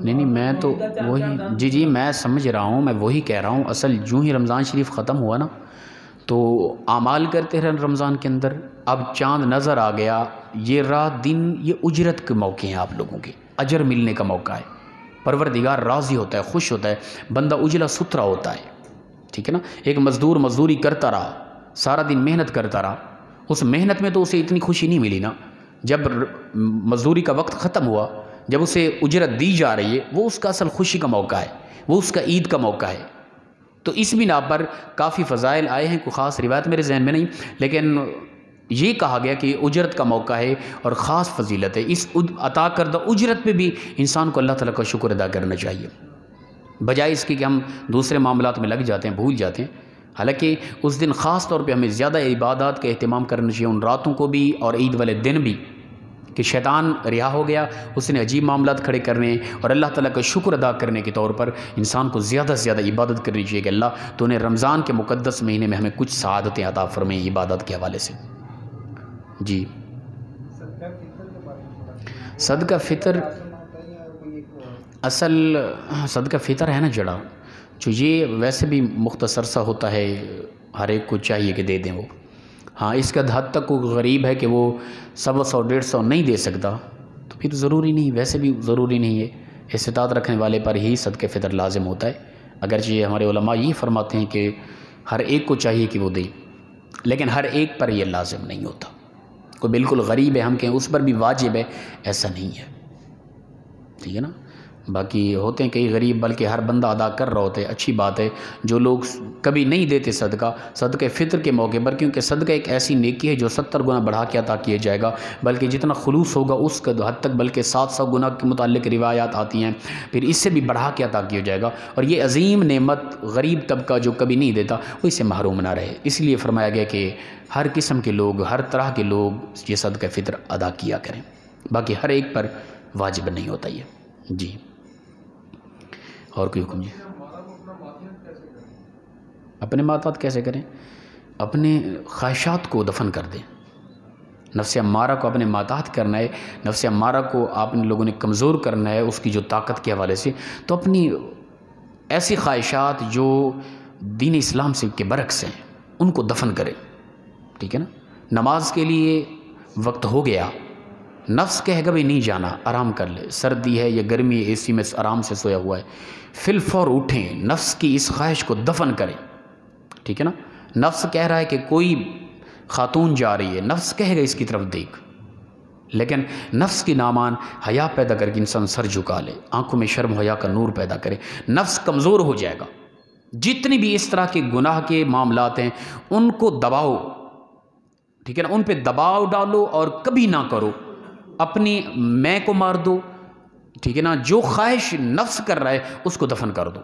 نہیں میں تو وہی جی میں سمجھ رہا ہوں، میں وہی کہہ رہا ہوں۔ اصل جو ہی رمضان شریف ختم ہوا نا تو اعمال کرتے رہے رمضان کے اندر، اب چاند نظر آ گیا، یہ رات دن یہ اجرت کے موقع ہیں، آپ لوگوں کے اجر ملنے کا موقع ہے۔ پروردگار راضی ہوتا ہے، خوش ہوتا ہے، بندہ اجلا ستھرا ہوتا ہے، ٹھیک ہے نا۔ ایک مزدور مزدوری کرتا رہا، سارا دن محنت کرتا رہا، اس محنت میں تو اسے اتنی خوشی نہیں ملی نا۔ جب مزدوری کا وقت ختم ہوا، جب اسے اجرت دی جا رہی ہے، وہ اس کا اصل خوشی کا موقع ہے، وہ اس کا عید کا موقع ہے۔ تو اس بنا پر کافی فضائل آئے ہیں، کوئی خاص روایت میرے ذہن میں نہیں، لیکن یہ کہا گیا کہ اجرت کا موقع ہے اور خاص فضیلت ہے۔ اس عطا کردہ اجرت پہ بھی انسان کو اللہ تعالیٰ کا شکر ادا کرنا چاہیے، بجائے اس کی کہ ہم دوسرے معاملات میں لگ جاتے ہیں، بھول جاتے ہیں۔ حالانکہ اس دن خاص طور پہ ہمیں زیادہ عبادات کا اہتمام کرنا چاہیے، ان راتوں کو بھی اور عید والے دن بھی، کہ شیطان رہا ہو گیا، اس نے عجیب معاملات کھڑے کرنے اور اللہ تعالیٰ کا شکر ادا کرنے کے طور پر انسان کو زیادہ سے زیادہ عبادت کرنی چاہیے کہ اللہ تو نے رمضان کے مقدس مہینے میں ہمیں کچھ سعادتیں عطا فرمائیں عبادت کے حوالے سے جی۔ صدقہ فطر اصل صدقہ فطر ہے نا جڑا، جو یہ ویسے بھی مختصر سا ہوتا ہے، ہر ایک کو چاہیے کہ دے دیں وہ۔ ہاں اس کا حد تک کوئی غریب ہے کہ وہ 100، 150 نہیں دے سکتا تو پھر ضروری نہیں، ویسے بھی ضروری نہیں ہے، استطاعت رکھنے والے پر ہی صدقہ فطر لازم ہوتا ہے۔ اگرچہ ہمارے علماء یہ فرماتے ہیں کہ ہر ایک کو چاہیے کہ وہ دے، لیکن ہر ایک پر یہ لازم نہیں ہوتا. کوئی بالکل غریب ہے ہم کہیں اس پر بھی واجب ہے، ایسا نہیں ہے. ٹھیک ہے نا. باقی ہوتے ہیں کئی غریب بلکہ ہر بندہ ادا کر رہا ہوتا ہے، اچھی بات ہے. جو لوگ کبھی نہیں دیتے صدقہ فطر کے موقع پر، کیونکہ صدقہ ایک ایسی نیکی ہے جو 70 گنا بڑھا کے عطا کیا جائے گا، بلکہ جتنا خلوص ہوگا اس کا حد تک بلکہ 700 گنا کے متعلق روایات آتی ہیں، پھر اس سے بھی بڑھا کے عطا کیا جائے گا. اور یہ عظیم نعمت غریب طبقہ جو کبھی نہیں دیتا وہ اس سے محروم نہ رہے. اس لیے فرمایا گیا کہ ہر قسم کے لوگ، ہر طرح کے لوگ یہ صدقہ فطر ادا کیا کریں. باقی ہر ایک پر واجب نہیں ہوتا یہ. جی اور کوئی حکم؟ جی اپنے ماتحت کیسے کریں؟ اپنے خواہشات کو دفن کر دیں. نفس امارہ کو اپنے ماتحت کرنا ہے، نفس امارہ کو آپ نے لوگوں نے کمزور کرنا ہے اس کی جو طاقت کے حوالے سے. تو اپنی ایسی خواہشات جو دین اسلام سے کے برعکس ہیں ان کو دفن کریں. ٹھیک ہے نا. نماز کے لیے وقت ہو گیا، نفس کہے گا بھی نہیں جانا، آرام کر لے، سردی ہے یا گرمی ہے، اے سی میں آرام سے سویا ہوا ہے، فی الفور اٹھیں، نفس کی اس خواہش کو دفن کریں. ٹھیک ہے نا. نفس کہہ رہا ہے کہ کوئی خاتون جا رہی ہے، نفس کہے گا اس کی طرف دیکھ، لیکن نفس کی نامان حیا پیدا کر کے انسان سر جھکا لے، آنکھوں میں شرم حیا کا نور پیدا کرے، نفس کمزور ہو جائے گا. جتنی بھی اس طرح کے گناہ کے معاملات ہیں ان کو دباؤ. ٹھیک ہے نا. ان پہ دباؤ ڈالو اور کبھی نہ کرو، اپنی میں کو مار دو. ٹھیک ہے نا. جو خواہش نفس کر رہا ہے اس کو دفن کر دو.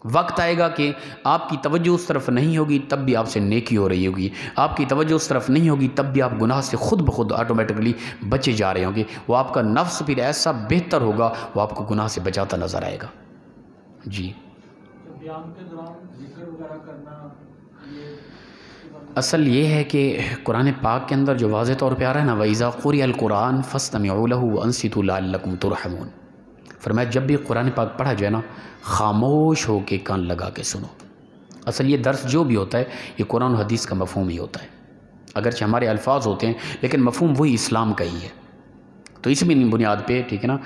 وقت آئے گا کہ آپ کی توجہ اس طرف نہیں ہوگی تب بھی آپ سے نیکی ہو رہی ہوگی، آپ کی توجہ اس طرف نہیں ہوگی تب بھی آپ گناہ سے خود بخود آٹومیٹکلی بچے جا رہے ہوں گے. وہ آپ کا نفس پھر ایسا بہتر ہوگا، وہ آپ کو گناہ سے بچاتا نظر آئے گا. جی اصل یہ ہے کہ قرآن پاک کے اندر جو واضح طور پہ آ رہا ہے نا، وَإِذَا قُرِئَ الْقُرْآنُ فَاسْتَمِعُوا لَهُ وَأَنصِتُوا لَعَلَّكُمْ تُرْحَمُونَ. فرمایا جب بھی قرآن پاک پڑھا جائے نا، خاموش ہو کے کان لگا کے سنو. اصل یہ درس جو بھی ہوتا ہے یہ قرآن و حدیث کا مفہوم ہی ہوتا ہے، اگرچہ ہمارے الفاظ ہوتے ہیں لیکن مفہوم وہی اسلام کا ہی ہے. تو اس بنیاد پہ ٹھیک ہے نا،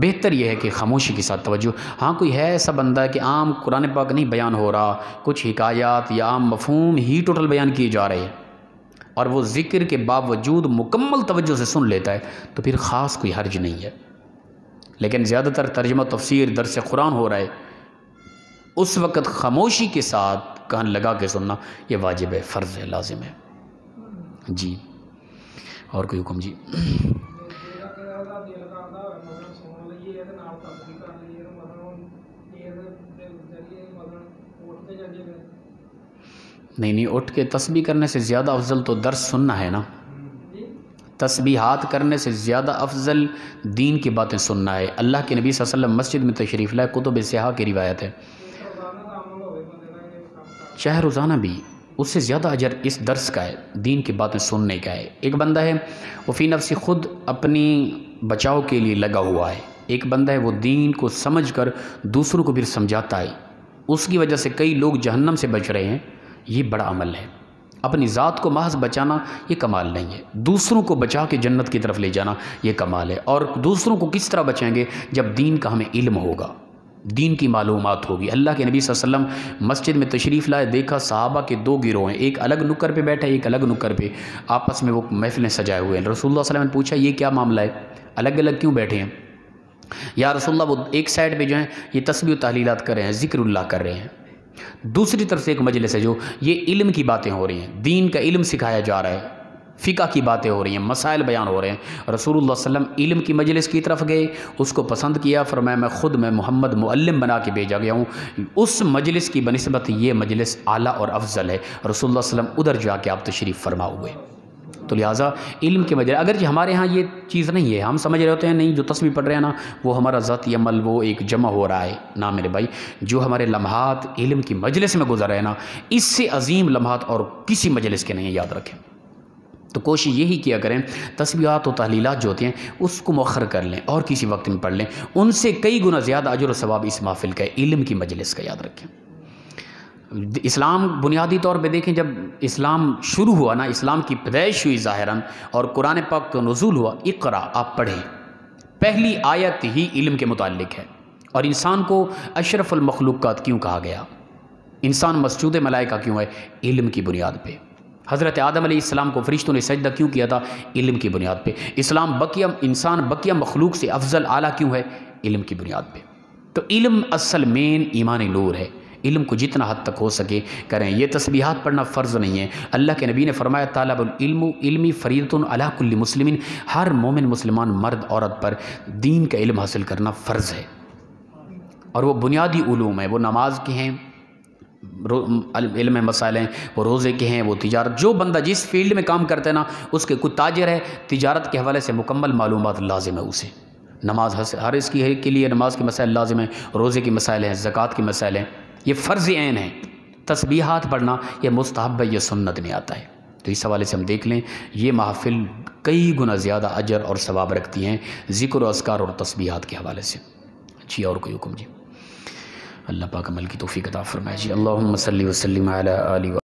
بہتر یہ ہے کہ خاموشی کے ساتھ توجہ. ہاں کوئی ہے ایسا بندہ کہ عام قرآن پاک نہیں بیان ہو رہا، کچھ حکایات یا عام مفہوم ہی ٹوٹل بیان کیے جا رہے ہیں اور وہ ذکر کے باوجود مکمل توجہ سے سن لیتا ہے تو پھر خاص کوئی حرج نہیں ہے. لیکن زیادہ تر ترجمہ تفسیر درس قرآن ہو رہا ہے، اس وقت خاموشی کے ساتھ کان لگا کے سننا یہ واجب ہے، فرض ہے، لازم ہے. جی اور کوئی حکم؟ جی نہیں اٹھ کے تسبیح کرنے سے زیادہ افضل تو درس سننا ہے نا. تسبیحات کرنے سے زیادہ افضل دین کی باتیں سننا ہے. اللہ کے نبی صلی اللہ علیہ وسلم مسجد میں تشریف لائے، کتب سیاح کی روایت ہے، چاہے روزانہ بھی، اس سے زیادہ اجر اس درس کا ہے، دین کی باتیں سننے کا ہے. ایک بندہ ہے وہ فی نفسی خود اپنی بچاؤ کے لیے لگا ہوا ہے، ایک بندہ ہے وہ دین کو سمجھ کر دوسروں کو بھی سمجھاتا ہے، اس کی وجہ سے کئی لوگ جہنم سے بچ رہے ہیں. یہ بڑا عمل ہے. اپنی ذات کو محض بچانا یہ کمال نہیں ہے، دوسروں کو بچا کے جنت کی طرف لے جانا یہ کمال ہے. اور دوسروں کو کس طرح بچائیں گے؟ جب دین کا ہمیں علم ہوگا، دین کی معلومات ہوگی. اللہ کے نبی صلی اللہ علیہ وسلم مسجد میں تشریف لائے، دیکھا صحابہ کے دو گروہ ہیں، ایک الگ نکر پہ بیٹھا ہے، ایک الگ نکر پہ، آپس میں وہ محفلیں سجائے ہوئے ہیں. رسول اللہ صلی اللہ علیہ وسلم نے پوچھا یہ کیا معاملہ ہے، الگ الگ کیوں بیٹھے ہیں؟ یا رسول اللہ وہ ایک سائڈ پہ جو ہیں یہ تسبیح و تحلیلات کر رہے ہیں، ذکر اللہ کر رہے ہیں، دوسری طرف سے ایک مجلس ہے جو یہ علم کی باتیں ہو رہی ہیں، دین کا علم سکھایا جا رہا ہے، فقہ کی باتیں ہو رہی ہیں، مسائل بیان ہو رہے ہیں. رسول اللہ صلی اللہ علیہ وسلم علم کی مجلس کی طرف گئے، اس کو پسند کیا، فرمایا میں محمد معلم بنا کے بھیجا گیا ہوں، اس مجلس کی بنسبت یہ مجلس اعلیٰ اور افضل ہے. رسول اللہ صلی اللہ علیہ وسلم ادھر جا کے آپ تشریف فرما ہوئے. تو لہٰذا علم کے مجلس، اگرچہ ہمارے ہاں یہ چیز نہیں ہے، ہم سمجھ رہے ہوتے ہیں نہیں جو تسبیح پڑھ رہے ہیں نا وہ ہمارا ذاتی عمل وہ ایک جمع ہو رہا ہے. نا میرے بھائی، جو ہمارے لمحات علم کی مجلس میں گزر رہے ہیں نا، اس سے عظیم لمحات اور کسی مجلس کے نہیں ہیں، یاد رکھیں. تو کوشش یہی کیا کریں تسبیحات و تحلیلات جو ہوتی ہیں اس کو مؤخر کر لیں اور کسی وقت میں پڑھ لیں، ان سے کئی گنا زیادہ اجر و ثواب اس محفل کا ہے، علم کی مجلس کا. یاد رکھیں اسلام بنیادی طور پہ دیکھیں، جب اسلام شروع ہوا نا، اسلام کی پیدائش ہوئی ظاہراً اور قرآن پاک کا نزول ہوا، اقرا آپ پڑھیں، پہلی آیت ہی علم کے متعلق ہے. اور انسان کو اشرف المخلوقات کیوں کہا گیا؟ انسان مسجود ملائکہ کیوں ہے؟ علم کی بنیاد پہ۔ حضرت آدم علیہ السلام کو فرشتوں نے سجدہ کیوں کیا تھا؟ علم کی بنیاد پہ۔ انسان بقیہ مخلوق سے افضل اعلیٰ کیوں ہے؟ علم کی بنیاد پہ۔ تو علم اصل مین ایمانی نور ہے۔ علم کو جتنا حد تک ہو سکے کریں۔ یہ تسبیحات پڑھنا فرض نہیں ہے۔ اللہ کے نبی نے فرمایا طالب العلم علمی فریضۃ علی کل مسلم، ہر مومن مسلمان مرد عورت پر دین کا علم حاصل کرنا فرض ہے، اور وہ بنیادی علوم ہیں۔ وہ نماز کے ہیں، علم مسائل ہیں، وہ روزے کے ہیں، وہ تجارت۔ جو بندہ جس فیلڈ میں کام کرتا ہے نا، اس کے کوئی تاجر ہے، تجارت کے حوالے سے مکمل معلومات لازم ہے اسے۔ نماز ہر اس کے لیے نماز کے مسائل لازم ہیں، روزے کے مسائل ہیں، زکوٰۃ کے مسائل ہیں، یہ فرض عین ہیں۔ تسبیحات پڑھنا یہ مستحب ہے، یہ سنت میں آتا ہے۔ تو اس حوالے سے ہم دیکھ لیں یہ محفل کئی گنا زیادہ اجر اور ثواب رکھتی ہیں ذکر و اذکار اور تسبیحات کے حوالے سے۔ جی اور کوئی حکم؟ جی اللہ پاک عمل کی توفیق عطا فرمائے۔ جی اللہم صلی وسلم علی آلہ